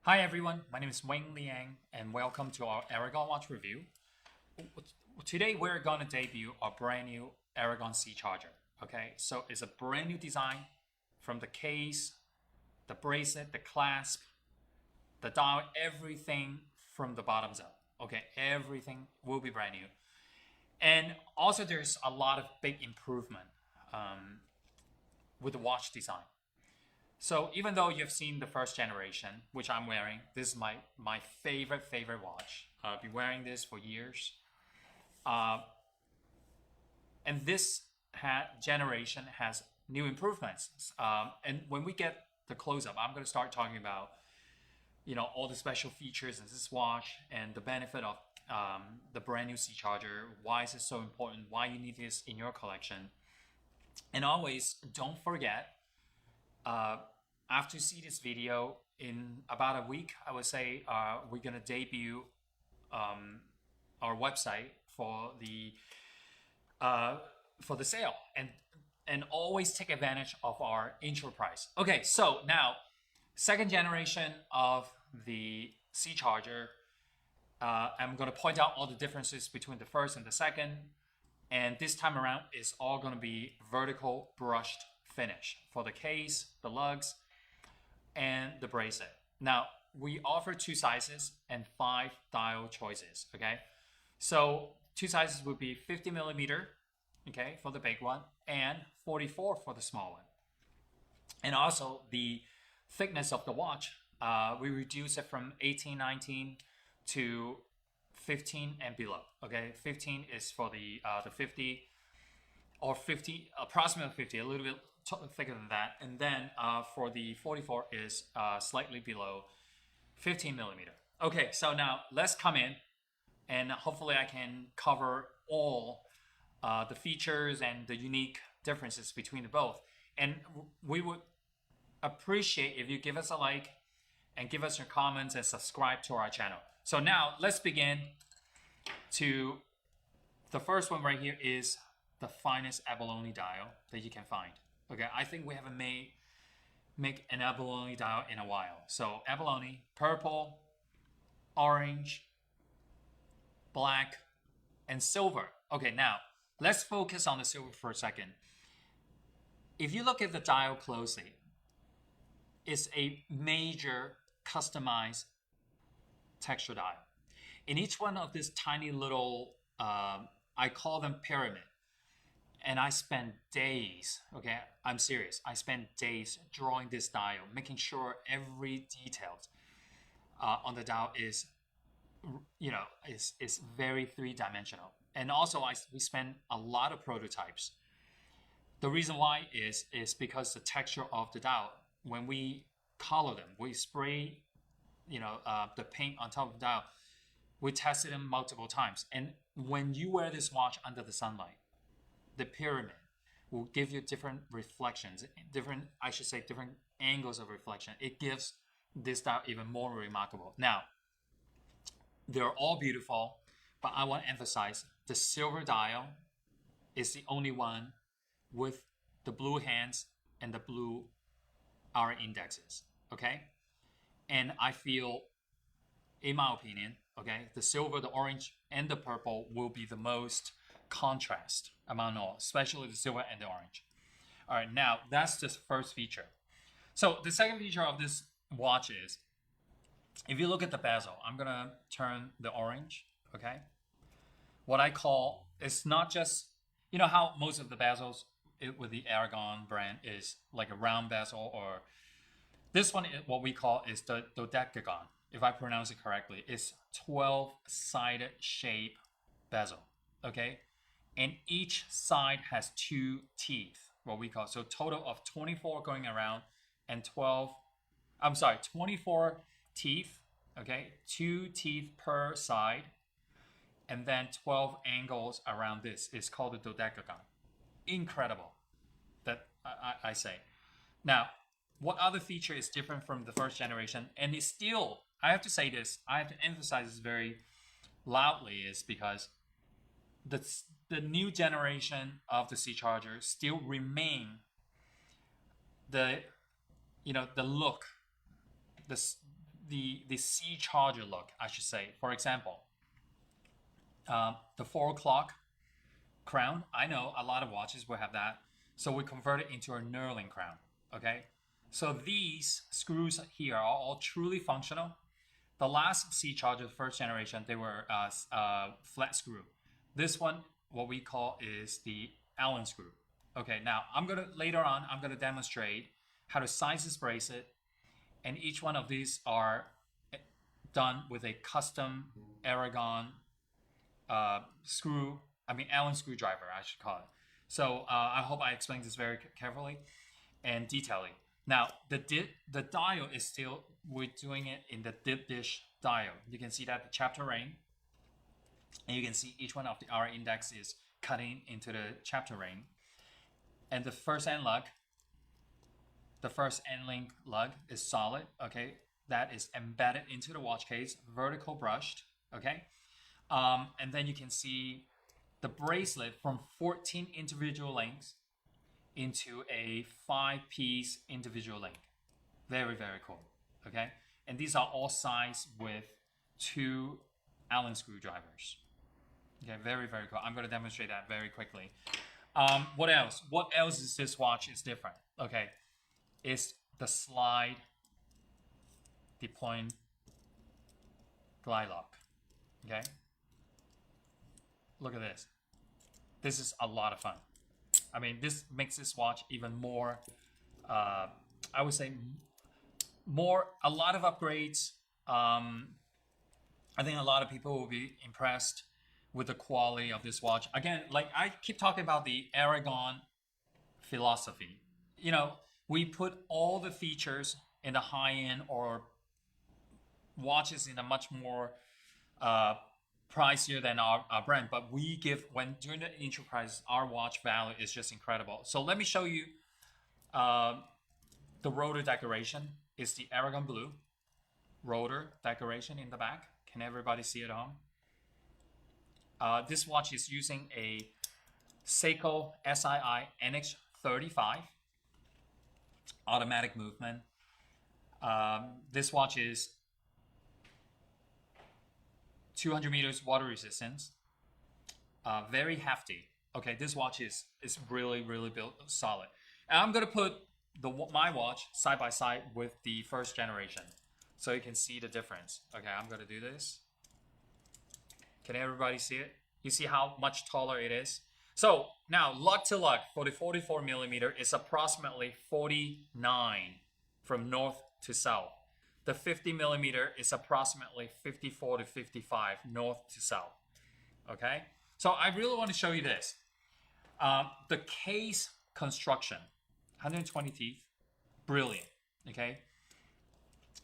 Hi everyone, my name is Wayne Liang and welcome to our Aragon Watch review. Today we're going to debut our brand new Aragon C Charger. Okay, so it's a brand new design from the case, the bracelet, the clasp, the dial, everything from the bottoms up. Okay, everything will be brand new. And also there's a lot of big improvement with the watch design. So even though you've seen the first generation, which I'm wearing, this is my favorite watch. I've been wearing this for years, and this generation has new improvements. And when we get the close up, I'm going to start talking about all the special features in this watch and the benefit of the brand new C charger. Why is it so important? Why you need this in your collection? And always don't forget after you see this video in about a week, I would say we're gonna debut our website for the sale and always take advantage of our intro price. Okay, so now second generation of the C charger. I'm gonna point out all the differences between the first and the second, and this time around it's all gonna be vertical brushed finish for the case, the lugs, and the bracelet. Now, we offer two sizes and 5 dial choices, okay? So two sizes would be 50 millimeter, okay, for the big one, and 44 for the small one. And also the thickness of the watch, we reduce it from 18, 19 to 15 and below, okay? 15 is for the 50 or 50, approximately 50, a little bit thicker than that. And then for the 44 is slightly below 15 millimeter. Okay, so now let's come in and hopefully I can cover all the features and the unique differences between the both. And we would appreciate if you give us a like and give us your comments and subscribe to our channel. So now let's begin to the first one right here is the finest abalone dial that you can find. Okay, I think we haven't make an abalone dial in a while. So abalone, purple, orange, black, and silver. Okay, now let's focus on the silver for a second. If you look at the dial closely, it's a major customized texture dial. In each one of these tiny little, I call them pyramid. And I spent days, okay, I'm serious. I spent days drawing this dial, making sure every detail on the dial is, is very three-dimensional. And also, we spent a lot of prototypes. The reason why is because the texture of the dial, when we color them, we spray, the paint on top of the dial. We tested them multiple times. And when you wear this watch under the sunlight, the pyramid will give you different reflections, different angles of reflection. It gives this dial even more remarkable. Now, they're all beautiful, but I want to emphasize the silver dial is the only one with the blue hands and the blue hour indexes, okay? And I feel, in my opinion, okay, the silver, the orange, and the purple will be the most contrast among all, especially the silver and the orange. All right, now that's the first feature. So the second feature of this watch is, if you look at the bezel, I'm gonna turn the orange, okay? What I call, it's not just, you know how most of the bezels with the Aragon brand is like a round bezel, or this one, what we call is the dodecagon, if I pronounce it correctly. It's 12-sided shape bezel, okay? And each side has 2 teeth, what we call. So total of 24 going around and 24 teeth, okay? 2 teeth per side, and then 12 angles around this is called the dodecagon. Incredible, that I say. Now, what other feature is different from the first generation? And it's still, I have to say this, I have to emphasize this very loudly, is because the new generation of the C charger still remain the look, the C charger look, I should say. For example, the 4 o'clock crown. I know a lot of watches will have that, so we convert it into a knurling crown. Okay, so these screws here are all truly functional. The last C charger, first generation, they were flat screw. This one, what we call, is the Allen screw. Okay, now later on I'm gonna demonstrate how to size this bracelet, and each one of these are done with a custom Aragon Allen screwdriver, I should call it. So I hope I explained this very carefully and detailedly. Now the dial is still, we're doing it in the dip dish dial. You can see that the chapter ring, and you can see each one of the R index is cutting into the chapter ring. And the first end lug, the first end link lug is solid. Okay, that is embedded into the watch case, vertical brushed. Okay, and then you can see the bracelet from 14 individual links into a 5-piece individual link. Very, very cool. Okay, and these are all sized with 2 Allen screwdrivers. Okay, very, very cool. I'm going to demonstrate that very quickly. What else? What else is this watch is different? Okay, it's the slide deploying glide lock. Okay, look at this. This is a lot of fun. I mean, this makes this watch even more, I would say, a lot of upgrades. I think a lot of people will be impressed with the quality of this watch. Again, like I keep talking about the Aragon philosophy. You know, we put all the features in the high end or watches in a much more pricier than our brand, but we give, when during the intro price, our watch value is just incredible. So let me show you the rotor decoration. It's the Aragon blue rotor decoration in the back. Can everybody see it at home? This watch is using a Seiko SII NX35 automatic movement. This watch is 200 meters water resistance, very hefty. Okay, this watch is really, really built solid. And I'm gonna put my watch side by side with the first generation, so you can see the difference. Okay, I'm gonna do this. Can everybody see it? You see how much taller it is? So now lug to lug for the 44 millimeter is approximately 49 from north to south. The 50 millimeter is approximately 54 to 55 north to south. Okay, so I really want to show you this. The case construction, 120 teeth, brilliant. Okay,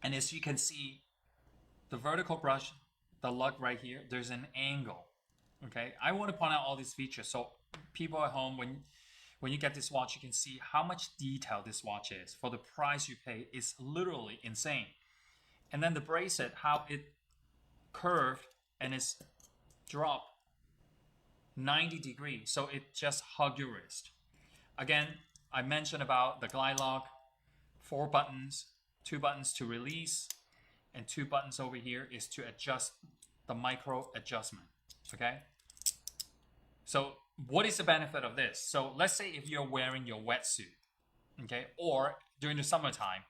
and as you can see, the vertical brush, the lug right here, there's an angle. Okay, I want to point out all these features so people at home, when you get this watch, you can see how much detail this watch is. For the price you pay, it's literally insane. And then the bracelet, how it curved and it's dropped 90 degrees, so it just hugged your wrist. Again, I mentioned about the glide lock, 4 buttons, 2 buttons to release, and 2 buttons over here is to adjust the micro adjustment. Okay, so what is the benefit of this? So let's say if you're wearing your wetsuit, okay, or during the summertime,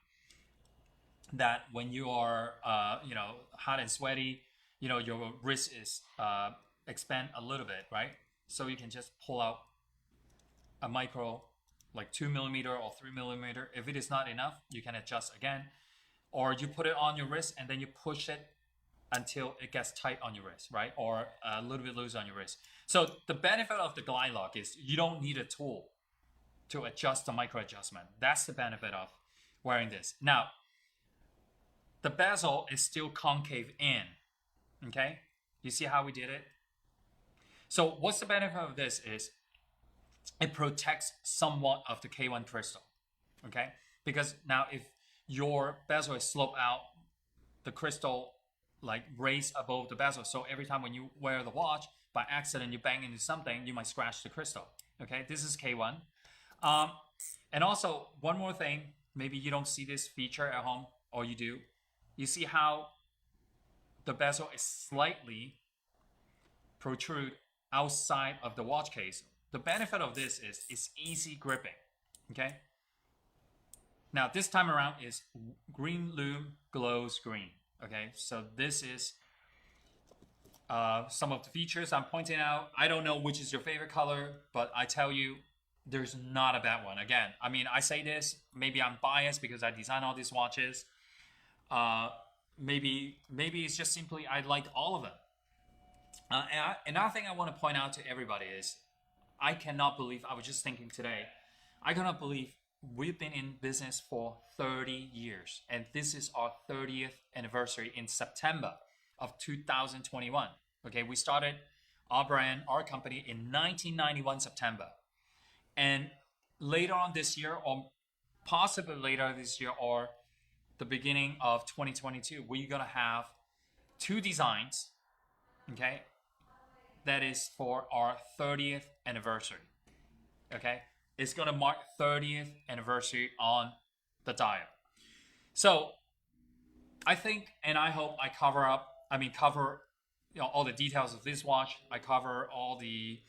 that when you are hot and sweaty, your wrist is expand a little bit, right? So you can just pull out a micro, like 2 millimeter or 3 millimeter. If it is not enough, you can adjust again, or you put it on your wrist and then you push it until it gets tight on your wrist, right? Or a little bit loose on your wrist. So the benefit of the glide lock is you don't need a tool to adjust the micro adjustment. That's the benefit of wearing this. Now, the bezel is still concave in, okay? You see how we did it? So what's the benefit of this is it protects somewhat of the K1 crystal, okay? Because now if your bezel is sloped out, the crystal like raised above the bezel. So every time when you wear the watch, by accident you bang into something, you might scratch the crystal. Okay, this is K1. And also one more thing, maybe you don't see this feature at home, or you do. You see how the bezel is slightly protrude outside of the watch case. The benefit of this is it's easy gripping. Okay. Now this time around is green lume glows green. Okay, so this is some of the features I'm pointing out. I don't know which is your favorite color, but I tell you, there's not a bad one. Again, I mean, I say this, maybe I'm biased because I design all these watches. Maybe it's just simply I like all of them. Another thing I want to point out to everybody is I cannot believe, I was just thinking today, I cannot believe we've been in business for 30 years. And this is our 30th anniversary in September of 2021. Okay, we started our brand, our company in 1991 September. And later on this year, or possibly later this year, or the beginning of 2022, we're gonna have 2 designs, okay, that is for our 30th anniversary. Okay, it's gonna mark 30th anniversary on the dial. So I think, and I hope I cover all the details of this watch. I cover all the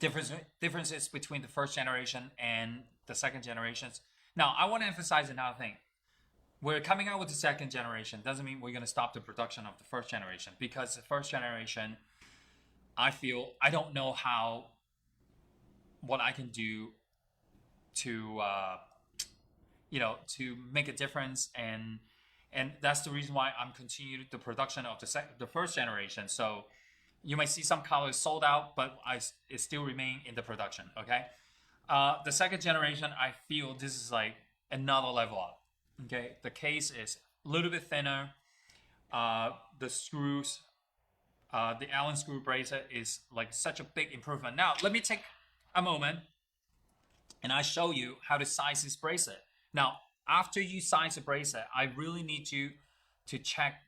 differences between the first generation and the second generations. Now, I want to emphasize another thing. We're coming out with the second generation. Doesn't mean we're going to stop the production of the first generation, because the first generation, I feel, I don't know what I can do to, to make a difference, and that's the reason why I'm continuing the production of the first generation. So you might see some colors sold out, but it still remain in the production. Okay, the second generation, I feel this is like another level up. Okay, the case is a little bit thinner. The screws, the Allen screw bracelet is like such a big improvement. Now let me take a moment and I show you how to size this bracelet. Now, after you size the bracelet, I really need you to check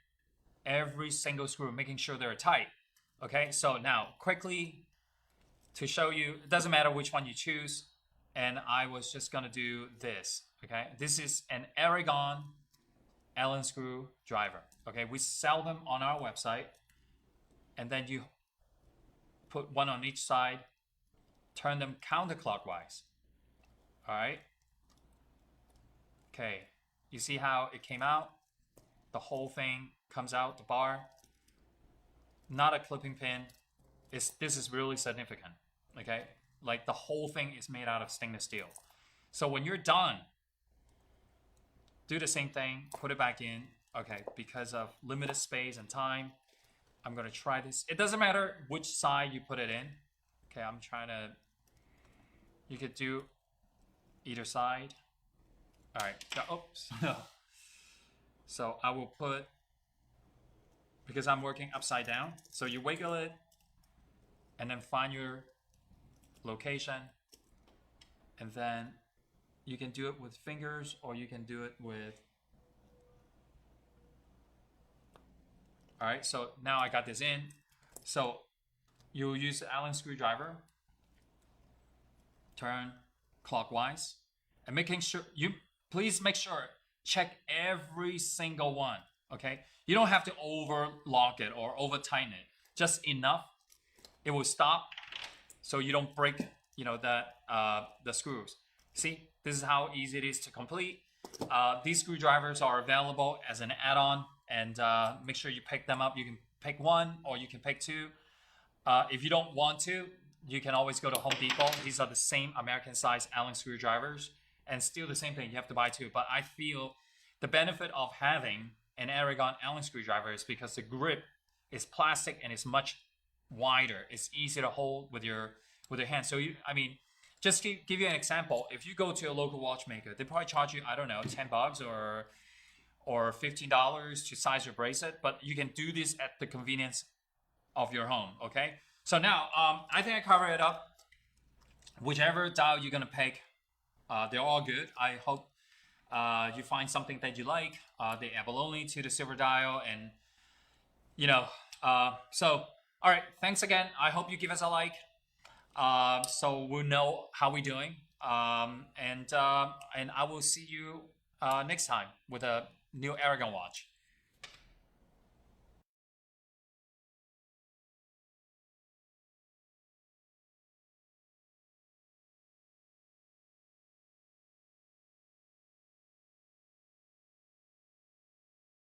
every single screw, making sure they're tight. Okay, so now quickly to show you, it doesn't matter which one you choose, and I was just gonna do this. Okay, this is an Aragon Allen screw driver. Okay, we sell them on our website, and then you put one on each side, turn them counterclockwise. All right. Okay, you see how it came out? The whole thing comes out, the bar. Not a clipping pin. This is really significant. Okay, like the whole thing is made out of stainless steel. So when you're done, do the same thing, put it back in. Okay, because of limited space and time, I'm gonna try this. It doesn't matter which side you put it in. Okay, I'm trying to, you could do either side. All right, oops. So I will put, because I'm working upside down, so you wiggle it and then find your location, and then you can do it with fingers or you can do it with, all right, so now I got this in. So you'll use the Allen screwdriver, turn clockwise, and making sure please make sure, check every single one. Okay, you don't have to overlock it or over tighten it, just enough. It will stop so you don't break, the screws. See, this is how easy it is to complete. These screwdrivers are available as an add-on, and make sure you pick them up. You can pick one or you can pick 2. If you don't want to, you can always go to Home Depot. These are the same American size Allen screwdrivers, and still the same thing, you have to buy 2. But I feel the benefit of having an Aragon Allen screwdriver is because the grip is plastic and it's much wider. It's easy to hold with your hand. So just to give you an example, if you go to a local watchmaker, they probably charge you, I don't know, $10 or $15 to size your bracelet, but you can do this at the convenience of your home. Okay, so now I think I covered it up. Whichever dial you're gonna pick, they're all good. I hope you find something that you like. The abalone to the silver dial, and so all right, thanks again. I hope you give us a like, so we'll know how we're doing, and I will see you next time with a new Aragon watch.